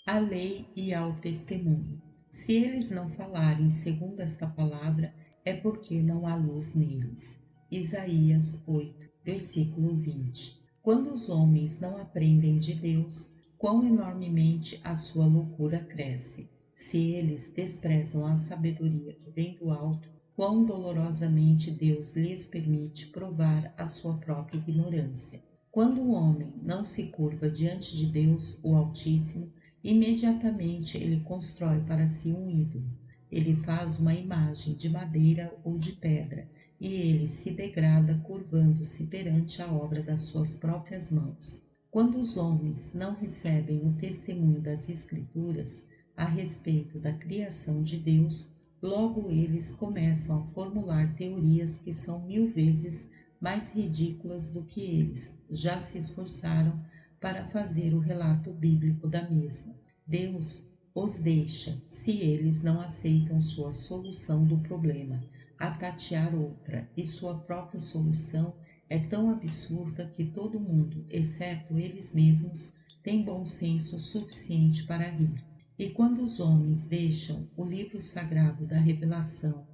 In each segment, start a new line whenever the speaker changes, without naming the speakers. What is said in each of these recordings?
à lei e ao testemunho. Se eles não falarem segundo esta palavra, é porque não há luz neles. Isaías 8, versículo 20. Quando os homens não aprendem de Deus, quão enormemente a sua loucura cresce. Se eles desprezam a sabedoria que vem do alto, quão dolorosamente Deus lhes permite provar a sua própria ignorância. Quando o homem não se curva diante de Deus, o Altíssimo, imediatamente ele constrói para si um ídolo. Ele faz uma imagem de madeira ou de pedra, e ele se degrada curvando-se perante a obra das suas próprias mãos. Quando os homens não recebem o testemunho das Escrituras a respeito da criação de Deus, logo eles começam a formular teorias que são 1000 vezes mais ridículas do que eles já se esforçaram para fazer o relato bíblico da mesma. Deus os deixa, se eles não aceitam sua solução do problema, a tatear outra, e sua própria solução é tão absurda que todo mundo, exceto eles mesmos, tem bom senso suficiente para rir. E quando os homens deixam o livro sagrado da revelação,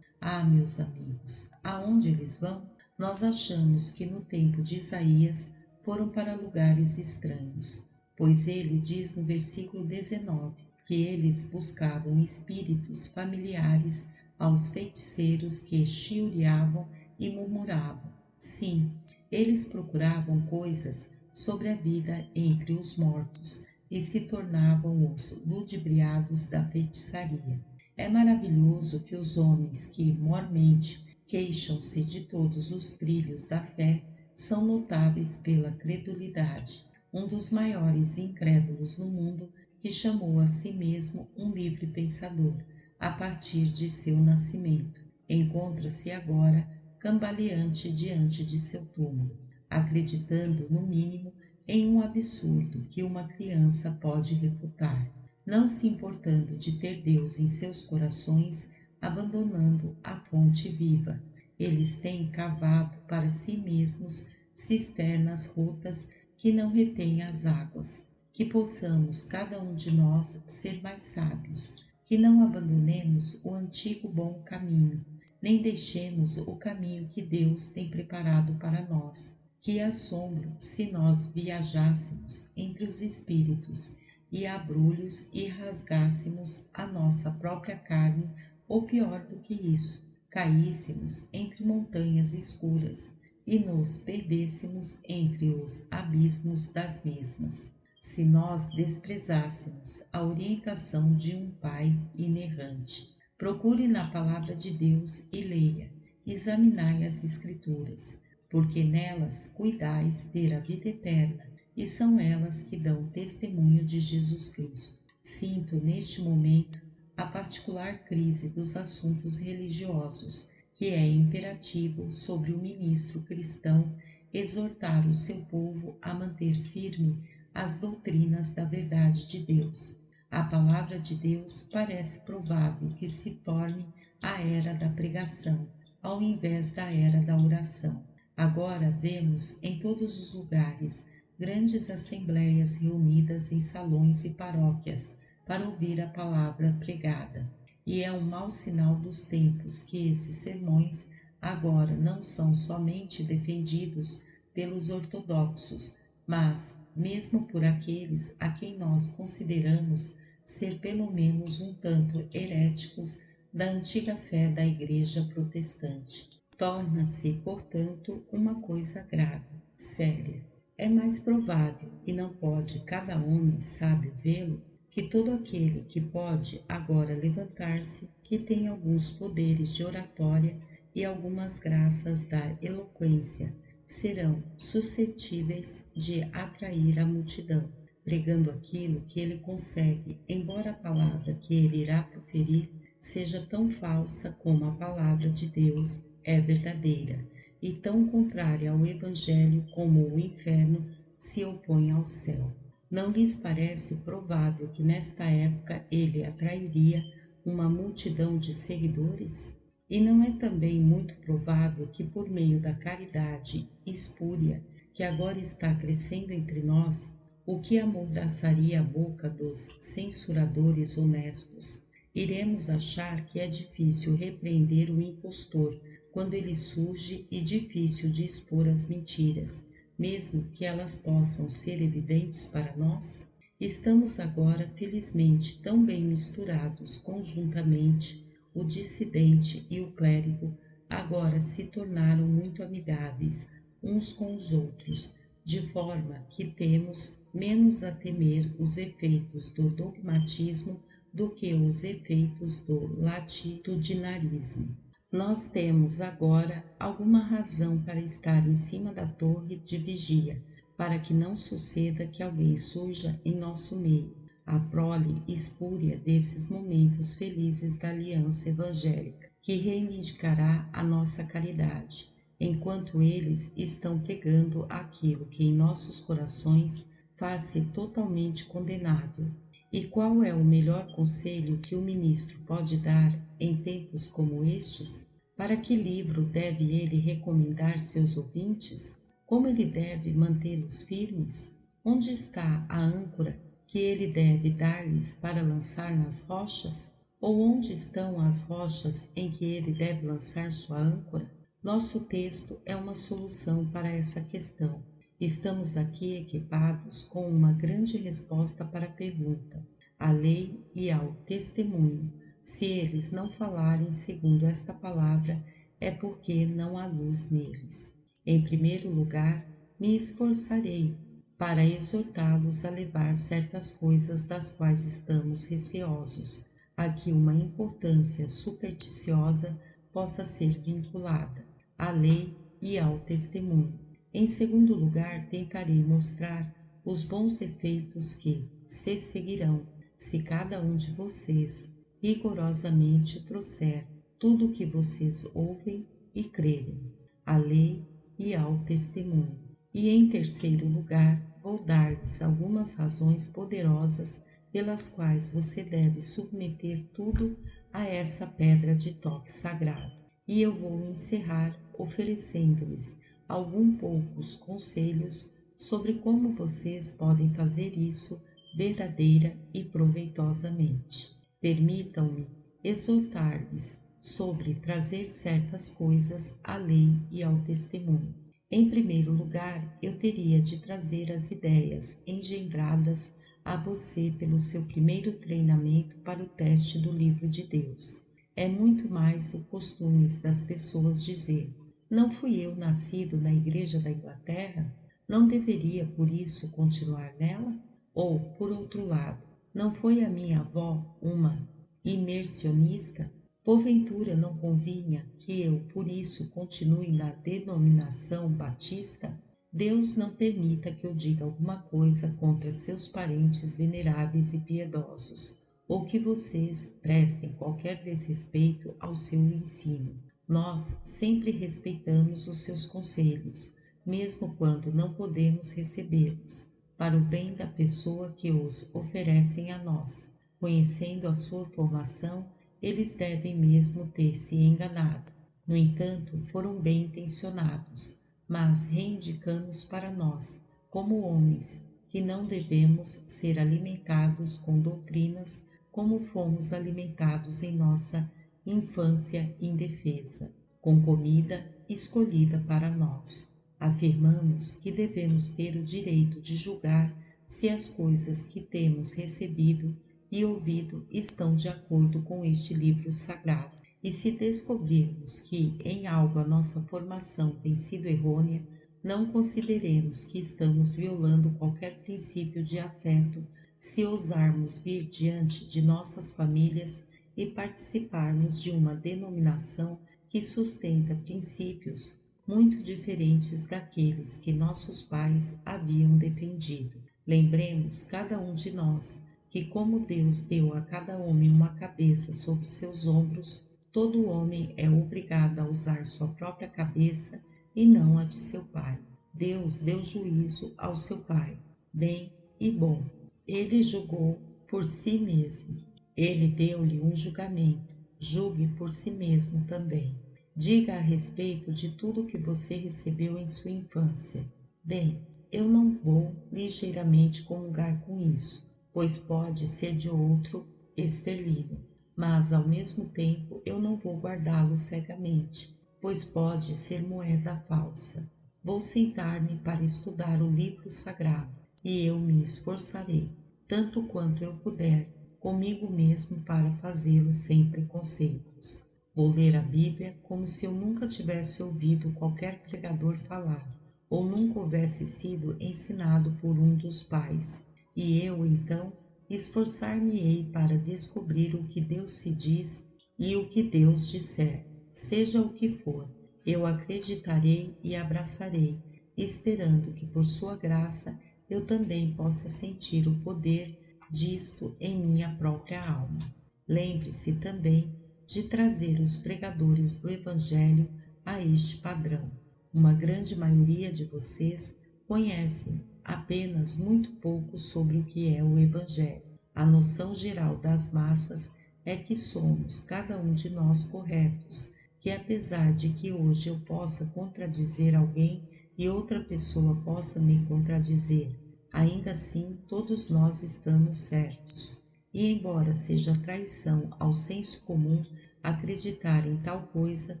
meus amigos, aonde eles vão? Nós achamos que no tempo de Isaías foram para lugares estranhos, pois ele diz no versículo 19 que eles buscavam espíritos familiares aos feiticeiros que chiuriavam e murmuravam. Sim, eles procuravam coisas sobre a vida entre os mortos e se tornavam os ludibriados da feitiçaria. É maravilhoso que os homens que mormente queixam-se de todos os trilhos da fé são notáveis pela credulidade. Um dos maiores incrédulos no mundo, que chamou a si mesmo um livre pensador, a partir de seu nascimento, encontra-se agora cambaleante diante de seu túmulo, acreditando, no mínimo, em um absurdo que uma criança pode refutar, não se importando de ter Deus em seus corações, abandonando a fonte viva. Eles têm cavado para si mesmos cisternas rotas que não retêm as águas. Que possamos, cada um de nós, ser mais sábios, que não abandonemos o antigo bom caminho, nem deixemos o caminho que Deus tem preparado para nós. Que assombro se nós viajássemos entre os espíritos e abrolhos e rasgássemos a nossa própria carne, ou pior do que isso, caíssemos entre montanhas escuras e nos perdêssemos entre os abismos das mesmas. Se nós desprezássemos a orientação de um Pai inerrante. Procure na palavra de Deus e leia, examinai as Escrituras, porque nelas cuidais ter a vida eterna, e são elas que dão testemunho de Jesus Cristo. Sinto neste momento a particular crise dos assuntos religiosos, que é imperativo sobre o ministro cristão exortar o seu povo a manter firme as doutrinas da verdade de Deus. A palavra de Deus parece provável que se torne a era da pregação, ao invés da era da oração. Agora vemos em todos os lugares grandes assembleias reunidas em salões e paróquias para ouvir a palavra pregada. E é um mau sinal dos tempos que esses sermões agora não são somente defendidos pelos ortodoxos, mas mesmo por aqueles a quem nós consideramos ser pelo menos um tanto heréticos da antiga fé da Igreja Protestante. Torna-se, portanto, uma coisa grave, séria. É mais provável, e não pode cada homem sábio vê-lo, que todo aquele que pode agora levantar-se, que tem alguns poderes de oratória e algumas graças da eloquência, serão suscetíveis de atrair a multidão, pregando aquilo que ele consegue, embora a palavra que ele irá proferir seja tão falsa como a palavra de Deus é verdadeira, e tão contrária ao Evangelho como o inferno se opõe ao céu. Não lhes parece provável que nesta época ele atrairia uma multidão de seguidores? E não é também muito provável que por meio da caridade espúria que agora está crescendo entre nós, o que amordaçaria a boca dos censuradores honestos. Iremos achar que é difícil repreender o impostor quando ele surge e difícil de expor as mentiras, mesmo que elas possam ser evidentes para nós? Estamos agora, felizmente, tão bem misturados conjuntamente, o dissidente e o clérigo agora se tornaram muito amigáveis uns com os outros, de forma que temos menos a temer os efeitos do dogmatismo do que os efeitos do latitudinarismo. Nós temos agora alguma razão para estar em cima da torre de vigia, para que não suceda que alguém surja em nosso meio, a prole espúria desses momentos felizes da aliança evangélica, que reivindicará a nossa caridade, enquanto eles estão pregando aquilo que em nossos corações faz-se totalmente condenável. E qual é o melhor conselho que o ministro pode dar em tempos como estes? Para que livro deve ele recomendar seus ouvintes? Como ele deve mantê-los firmes? Onde está a âncora que ele deve dar-lhes para lançar nas rochas? Ou onde estão as rochas em que ele deve lançar sua âncora? Nosso texto é uma solução para essa questão. Estamos aqui equipados com uma grande resposta para a pergunta: à lei e ao testemunho. Se eles não falarem segundo esta palavra, é porque não há luz neles. Em primeiro lugar, me esforçarei para exortá-los a levar certas coisas das quais estamos receosos, a que uma importância supersticiosa possa ser vinculada, à lei e ao testemunho. Em segundo lugar, tentarei mostrar os bons efeitos que se seguirão se cada um de vocês rigorosamente trouxer tudo o que vocês ouvem e crerem, à lei e ao testemunho. E em terceiro lugar, vou dar-lhes algumas razões poderosas pelas quais você deve submeter tudo a essa pedra de toque sagrado. E eu vou encerrar oferecendo-lhes alguns poucos conselhos sobre como vocês podem fazer isso verdadeira e proveitosamente. Permitam-me exortar-lhes sobre trazer certas coisas à lei e ao testemunho. Em primeiro lugar, eu teria de trazer as ideias engendradas a você pelo seu primeiro treinamento para o teste do livro de Deus. É muito mais o costume das pessoas dizer: não fui eu nascido na Igreja da Inglaterra? Não deveria, por isso, continuar nela? Ou, por outro lado, não foi a minha avó uma imersionista? Porventura não convinha que eu, por isso, continue na denominação batista? Deus não permita que eu diga alguma coisa contra seus parentes veneráveis e piedosos, ou que vocês prestem qualquer desrespeito ao seu ensino. Nós sempre respeitamos os seus conselhos, mesmo quando não podemos recebê-los, para o bem da pessoa que os oferecem a nós. Conhecendo a sua formação, eles devem mesmo ter se enganado. No entanto, foram bem intencionados, mas reivindicamos para nós, como homens, que não devemos ser alimentados com doutrinas como fomos alimentados em nossa infância indefesa, com comida escolhida para nós. Afirmamos que devemos ter o direito de julgar se as coisas que temos recebido e ouvido estão de acordo com este livro sagrado. E se descobrirmos que em algo a nossa formação tem sido errônea, não consideremos que estamos violando qualquer princípio de afeto se ousarmos vir diante de nossas famílias e participarmos de uma denominação que sustenta princípios muito diferentes daqueles que nossos pais haviam defendido. Lembremos, cada um de nós, que como Deus deu a cada homem uma cabeça sobre seus ombros, todo homem é obrigado a usar sua própria cabeça e não a de seu pai. Deus deu juízo ao seu pai, bem e bom. Ele julgou por si mesmo. Ele deu-lhe um julgamento. Julgue por si mesmo também. Diga a respeito de tudo o que você recebeu em sua infância. Bem, eu não vou ligeiramente comungar com isso, pois pode ser de outro esterlino, mas ao mesmo tempo eu não vou guardá-lo cegamente, pois pode ser moeda falsa. Vou sentar-me para estudar o livro sagrado, e eu me esforçarei, tanto quanto eu puder, comigo mesmo para fazê-lo sem preconceitos. Vou ler a Bíblia como se eu nunca tivesse ouvido qualquer pregador falar, ou nunca houvesse sido ensinado por um dos pais, e eu, então, esforçar-me-ei para descobrir o que Deus se diz e o que Deus disser, seja o que for. Eu acreditarei e abraçarei, esperando que por sua graça eu também possa sentir o poder disto em minha própria alma. Lembre-se também de trazer os pregadores do Evangelho a este padrão. Uma grande maioria de vocês conhecem apenas muito pouco sobre o que é o Evangelho. A noção geral das massas é que somos, cada um de nós, corretos, que apesar de que hoje eu possa contradizer alguém e outra pessoa possa me contradizer, ainda assim todos nós estamos certos. E embora seja traição ao senso comum acreditar em tal coisa,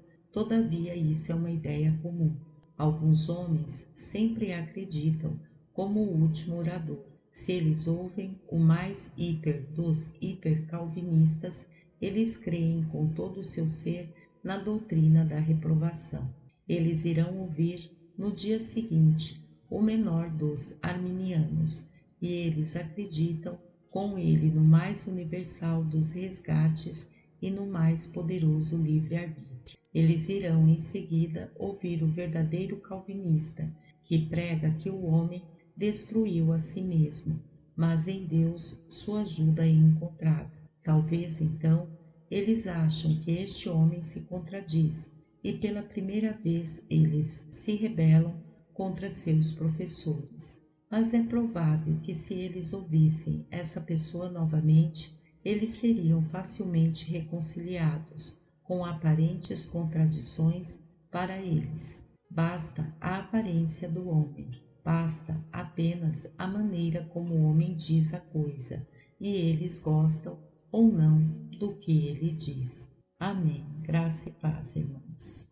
todavia isso é uma ideia comum. Alguns homens sempre acreditam, como o último orador. Se eles ouvem o mais hiper dos hipercalvinistas, eles creem com todo o seu ser na doutrina da reprovação. Eles irão ouvir, no dia seguinte, o menor dos arminianos, e eles acreditam com ele no mais universal dos resgates e no mais poderoso livre-arbítrio. Eles irão em seguida ouvir o verdadeiro calvinista, que prega que o homem destruiu a si mesmo, mas em Deus sua ajuda é encontrada. Talvez então eles acham que este homem se contradiz e pela primeira vez eles se rebelam contra seus professores. Mas é provável que se eles ouvissem essa pessoa novamente, eles seriam facilmente reconciliados com aparentes contradições para eles. Basta a aparência do homem, basta apenas a maneira como o homem diz a coisa, e eles gostam ou não do que ele diz. Amém. Graça e paz, irmãos.